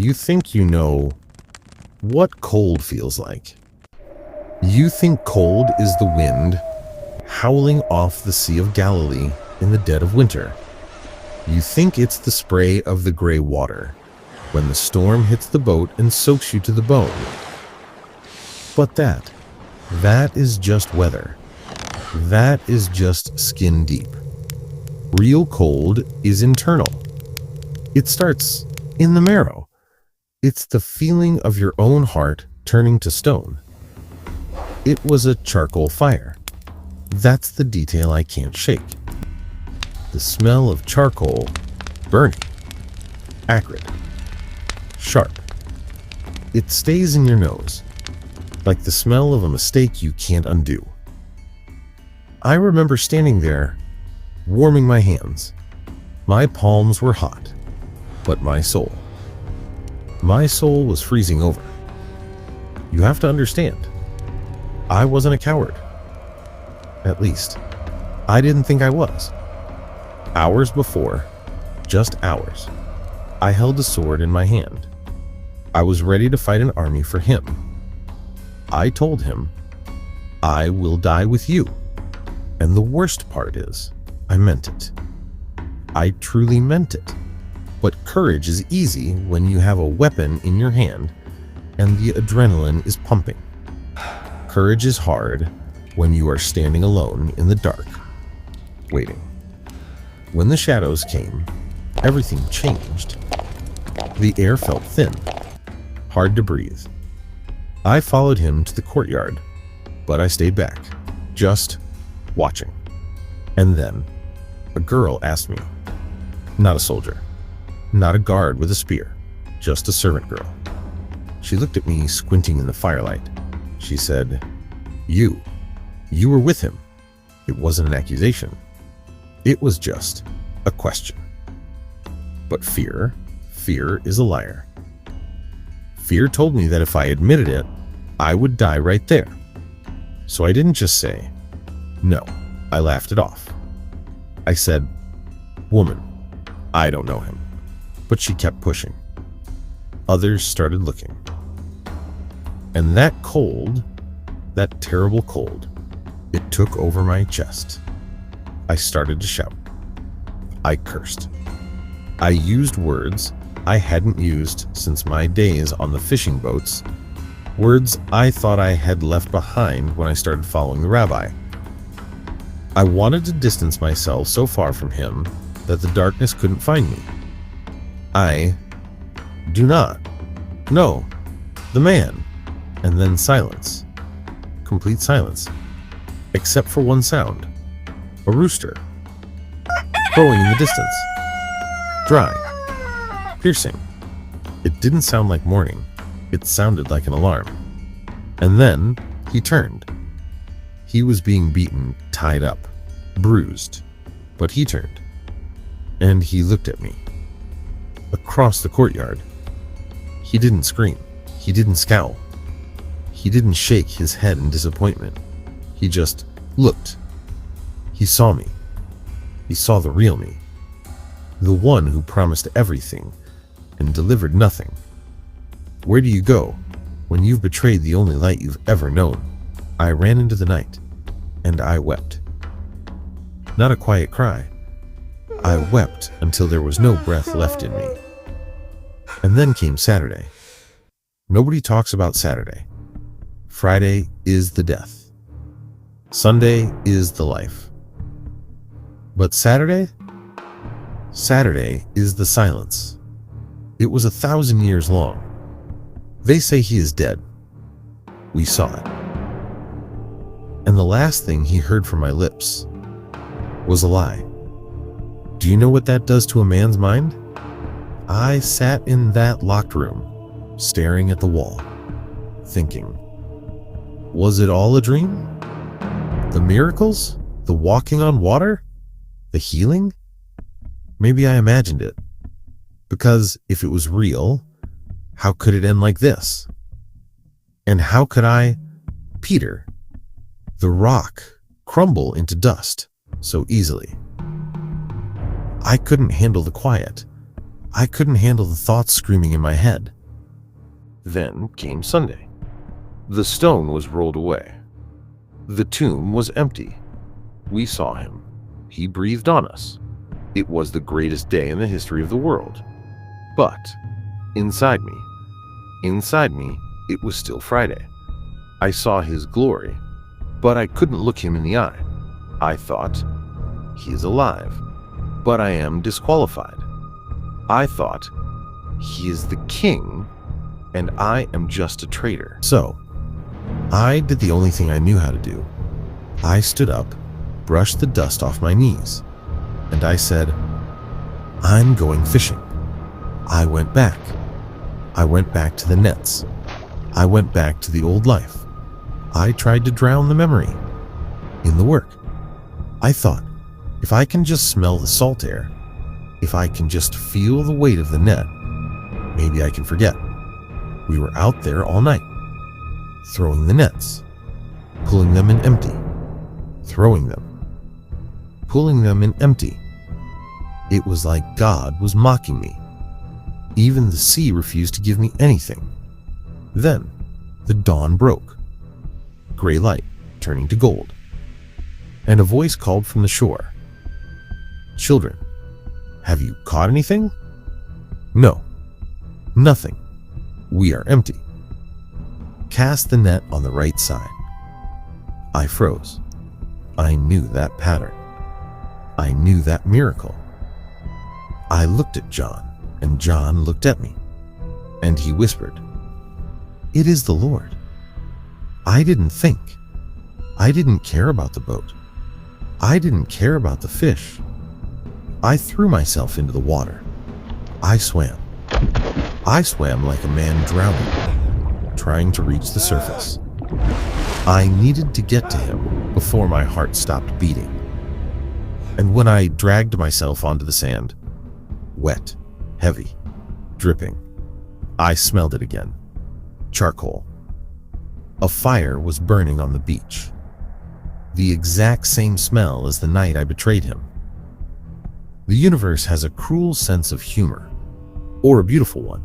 You think you know what cold feels like. You think cold is the wind howling off the Sea of Galilee in the dead of winter. You think it's the spray of the gray water when the storm hits the boat and soaks you to the bone. But that is just weather. That is just skin deep. Real cold is internal. It starts in the marrow. It's the feeling of your own heart turning to stone. It was a charcoal fire. That's the detail I can't shake. The smell of charcoal, burning, acrid, sharp. It stays in your nose, like the smell of a mistake you can't undo. I remember standing there, warming my hands. My palms were hot, but my soul was freezing over. You have to understand, I wasn't a coward. At least, I didn't think I was. Hours before, just hours, I held a sword in my hand. I was ready to fight an army for him. I told him, I will die with you. And the worst part is, I meant it. I truly meant it. But courage is easy when you have a weapon in your hand and the adrenaline is pumping. Courage is hard when you are standing alone in the dark, waiting. When the shadows came, everything changed. The air felt thin, hard to breathe. I followed him to the courtyard, but I stayed back, just watching. And then, a girl asked me, not a soldier, not a guard with a spear, just a servant girl. She looked at me squinting in the firelight. She said, You were with him. It wasn't an accusation. It was just a question. But fear is a liar. Fear told me that if I admitted it, I would die right there. So I didn't just say, no, I laughed it off. I said, Woman, I don't know him. But she kept pushing. Others started looking. And that cold, that terrible cold, it took over my chest. I started to shout. I cursed. I used words I hadn't used since my days on the fishing boats, words I thought I had left behind when I started following the rabbi. I wanted to distance myself so far from him that the darkness couldn't find me. I do not know the man. And then silence. Complete silence. Except for one sound. A rooster. Crowing in the distance. Dry. Piercing. It didn't sound like morning. It sounded like an alarm. And then he turned. He was being beaten, tied up, bruised. But he turned. And he looked at me. Across the courtyard. He didn't scream. He didn't scowl. He didn't shake his head in disappointment. He just looked. He saw me. He saw the real me. The one who promised everything and delivered nothing. Where do you go when you've betrayed the only light you've ever known? I ran into the night, and I wept. Not a quiet cry. I wept until there was no breath left in me. And then came Saturday. Nobody talks about Saturday. Friday is the death. Sunday is the life. But Saturday? Saturday is the silence. It was 1,000 years long. They say he is dead. We saw it. And the last thing he heard from my lips was a lie. Do you know what that does to a man's mind? I sat in that locked room, staring at the wall, thinking, was it all a dream? The miracles? The walking on water? The healing? Maybe I imagined it. Because if it was real, how could it end like this? And how could I, Peter, the rock, crumble into dust so easily? I couldn't handle the quiet. I couldn't handle the thoughts screaming in my head. Then came Sunday. The stone was rolled away. The tomb was empty. We saw him. He breathed on us. It was the greatest day in the history of the world. But inside me, it was still Friday. I saw his glory, but I couldn't look him in the eye. I thought, he is alive, but I am disqualified. I thought, he is the king, and I am just a traitor. So, I did the only thing I knew how to do. I stood up, brushed the dust off my knees, and I said, I'm going fishing. I went back. I went back to the nets. I went back to the old life. I tried to drown the memory in the work. I thought, if I can just smell the salt air, if I can just feel the weight of the net, maybe I can forget. We were out there all night, throwing the nets, pulling them in empty, throwing them, pulling them in empty. It was like God was mocking me. Even the sea refused to give me anything. Then, the dawn broke. Gray light turning to gold. And a voice called from the shore. Children, have you caught anything? No, nothing. We are empty. Cast the net on the right side. I froze. I knew that pattern. I knew that miracle. I looked at John, and John looked at me, and he whispered, "It is the Lord." I didn't think. I didn't care about the boat. I didn't care about the fish. I threw myself into the water. I swam. I swam like a man drowning, trying to reach the surface. I needed to get to him before my heart stopped beating. And when I dragged myself onto the sand, wet, heavy, dripping, I smelled it again. Charcoal. A fire was burning on the beach. The exact same smell as the night I betrayed him. The universe has a cruel sense of humor, or a beautiful one.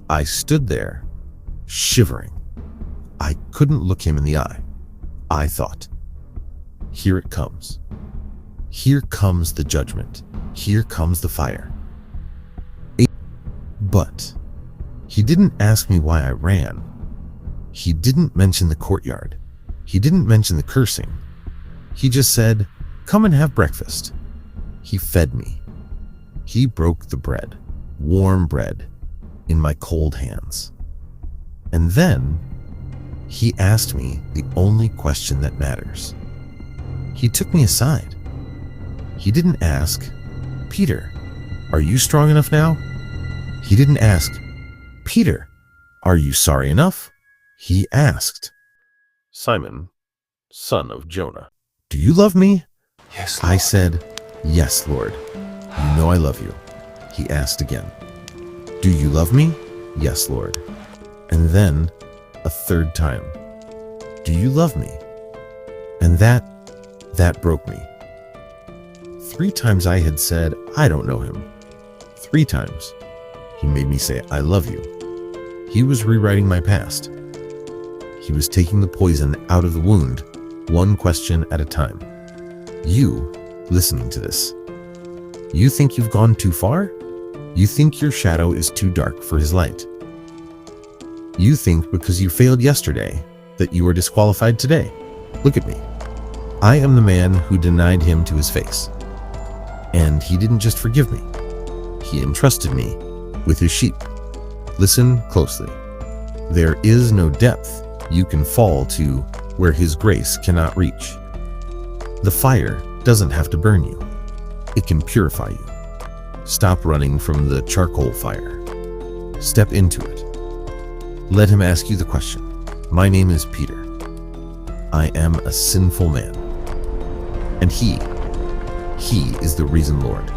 I stood there, shivering. I couldn't look him in the eye. I thought, here it comes. Here comes the judgment. Here comes the fire. But he didn't ask me why I ran. He didn't mention the courtyard. He didn't mention the cursing. He just said, "Come and have breakfast." He fed me. He broke the bread, warm bread, in my cold hands. And then he asked me the only question that matters. He took me aside. He didn't ask, "Peter, are you strong enough now?" He didn't ask, "Peter, are you sorry enough?" He asked, "Simon, son of Jonah, do you love me?" Yes, Lord. I said, "Yes, Lord. You know I love you." He asked again, "Do you love me?" "Yes, Lord." And then a third time, "Do you love me?" And that broke me. 3 times I had said, "I don't know him." 3 times he made me say, "I love you." He was rewriting my past. He was taking the poison out of the wound, one question at a time. You, listening to this, you think you've gone too far? You think your shadow is too dark for his light. You think because you failed yesterday that you are disqualified today. Look at me. I am the man who denied him to his face. And he didn't just forgive me. He entrusted me with his sheep. Listen closely. There is no depth you can fall to where his grace cannot reach. The fire doesn't have to burn you. It can purify you. Stop running from the charcoal fire. Step into it. Let him ask you the question. My name is Peter. I am a sinful man. And he is the risen Lord.